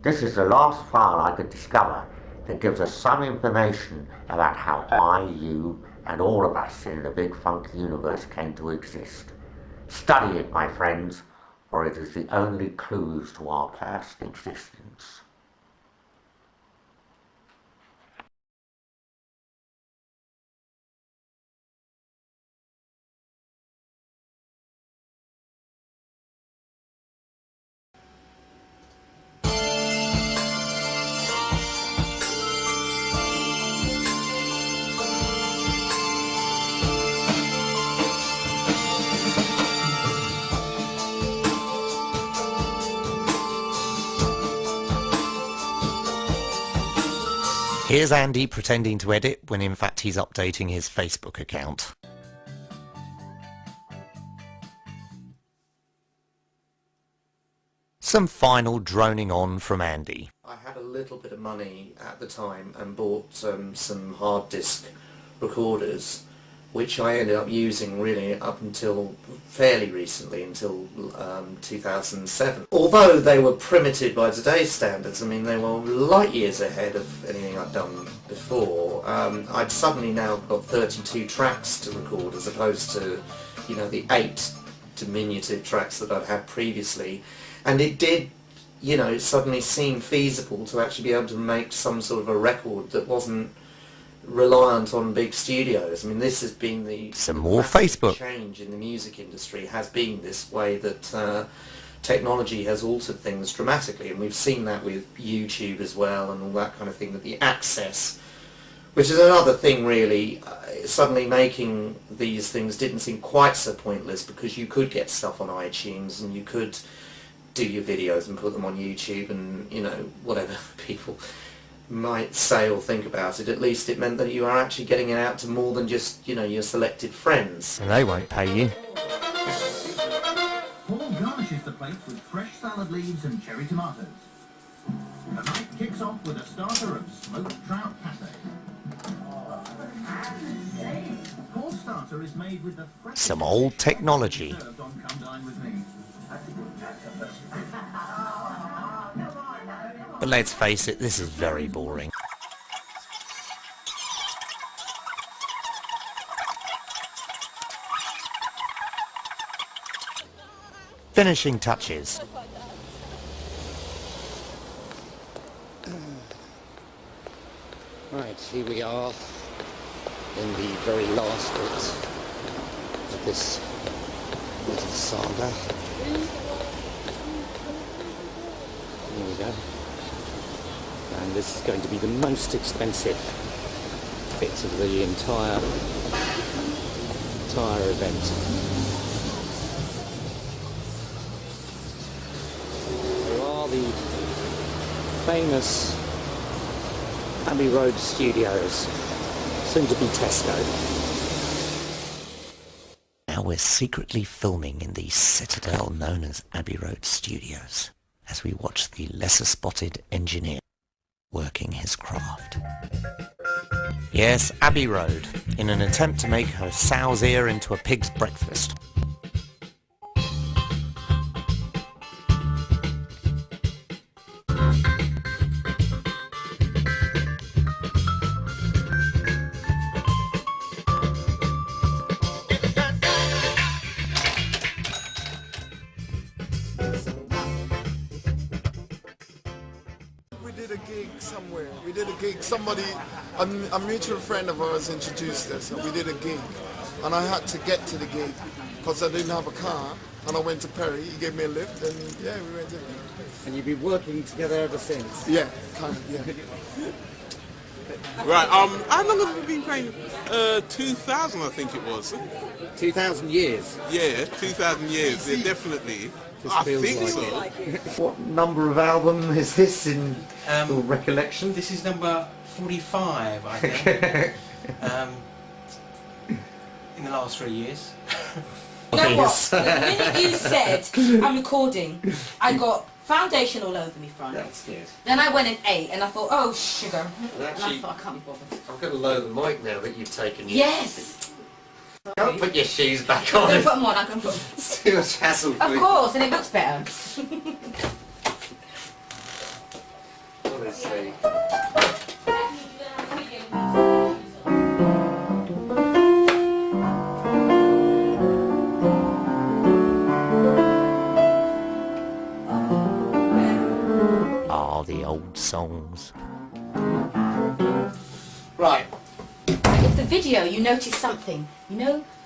This is the last file I could discover that gives us some information about how I, you, and all of us in the big funky universe came to exist. Study it, my friends, for it is the only clues to our past existence. Here's Andy pretending to edit when in fact he's updating his Facebook account. Some final droning on from Andy. I had a little bit of money at the time and bought some hard disk recorders, which I ended up using really up until fairly recently, until 2007. Although they were primitive by today's standards, I mean they were light years ahead of anything I'd done before. I'd suddenly now got 32 tracks to record as opposed to, you know, the 8 diminutive tracks that I'd had previously. And it did, you know, suddenly seem feasible to actually be able to make some sort of a record that wasn't reliant on big studios. I mean, this has been the more Facebook change in the music industry, has been this way that technology has altered things dramatically, and we've seen that with YouTube as well and all that kind of thing, that the access, which is another thing really, suddenly making these things didn't seem quite so pointless, because you could get stuff on iTunes and you could do your videos and put them on YouTube, and, you know, whatever people might say or think about it, at least it meant that you are actually getting it out to more than just, you know, your selected friends. And they won't pay you. Paul garnishes the plate with fresh salad leaves and cherry tomatoes. The night kicks off with a starter of smoked trout pate. Paul's starter is made with the fresh Some old technology. served on Come Dine With Me. But let's face it, this is very boring. Finishing touches. Right, here we are in the very last bit of this little saga. Here we go. And this is going to be the most expensive bit of the entire event. There are the famous Abbey Road Studios, soon to be Tesco. Now we're secretly filming in the citadel known as Abbey Road Studios as we watch the lesser spotted engineer working his craft. Yes, Abbey Road, in an attempt to make her sow's ear into a pig's breakfast. Somewhere. We did a gig. Somebody, a mutual friend of ours introduced us, and we did a gig. And I had to get to the gig because I didn't have a car. And I went to Perry. He gave me a lift, and yeah, we went to the gig. And you've been working together ever since? Yeah, kind of, yeah. Right. How long have we been playing? 2000, I think it was. 2,000 years? Yeah, 2,000 years. Yeah, definitely. I think so. What number of album is this in your recollection? This is number 45, I think. In the last 3 years. You know what? The minute you said I'm recording, I got foundation all over me front. That's good. Then I went and ate, and I thought, oh sugar. And actually, and I thought I can't be bothered. I'm going to lower the mic now that you've taken your... Yes. Don't put your shoes back on. Don't put them on. I can put. It's too much hassle for Of you. course, and it looks better. Honestly. Ah, the old songs. Right. If the video, you notice something,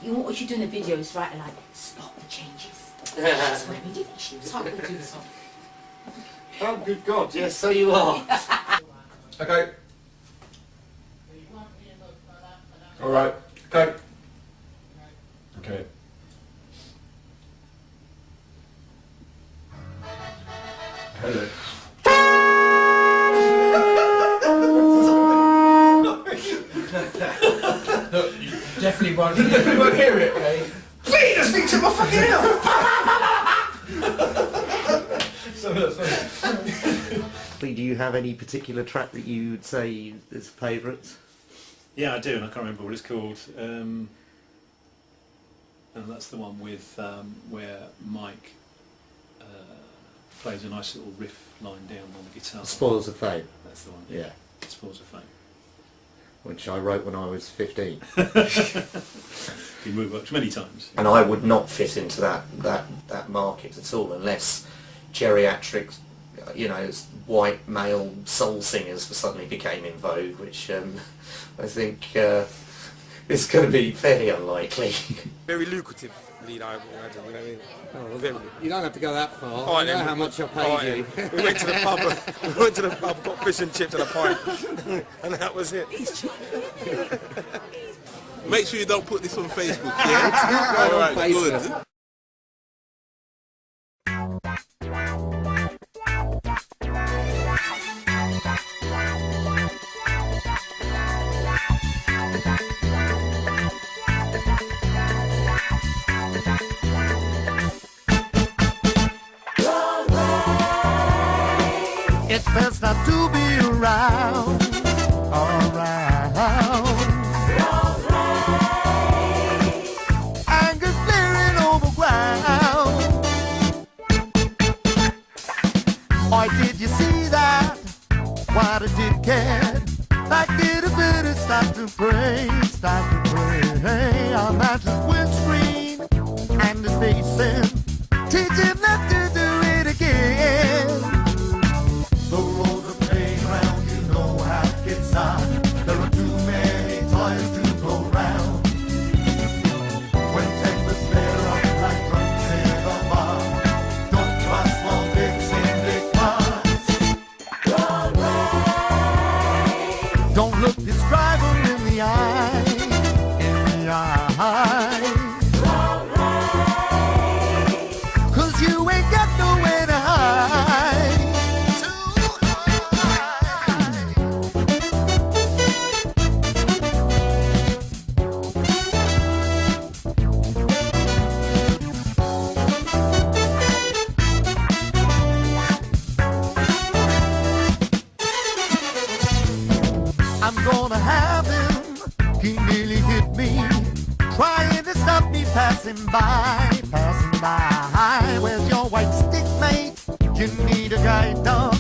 what you do in the video is right, like, spot the changes. That's what we do. That's how we do the song. Oh, good God, yes, so you are. Okay. All right. Okay. Okay. Hello. Look, you definitely won't. You definitely won't hear it, okay? Please, just speak to my fucking ear. Lee, do you have any particular track that you'd say is favourite? Yeah, I do, and I can't remember what it's called. And that's the one with where Mike plays a nice little riff line down on the guitar. Spoils of Fame. That's the one. Yeah. Spoils of Fame. Which I wrote when I was 15. Been reworked many times. And I would not fit into that market at all unless geriatric, white male soul singers suddenly became in vogue, which I think is going to be fairly unlikely. Very lucrative lead, I imagine. You know what I mean? Oh, very. You don't have to go that far. All right, I know then. how much I paid All right, you. then. We went to the pub, got fish and chips and a pint, and that was it. Make sure you don't put this on Facebook, yeah? Right on Alright, Facebook. good. It's best not to be around. Anger's clearing over ground. Or did you see that? What a dickhead. Like did a bit of start to pray. I'm at his windscreen and his basin. Teach him not to do it again. The roads are playground, you know how it gets on. There are too many toys to go round. When tempers flare up like drunks in a bar, don't trust small pigs in big cars. Don't look this driver in the eye, Cause you ain't got nowhere to hide. I'm gonna have him, he nearly hit me, trying to stop me passing by. Where's your white stick, mate? You need a guide dog.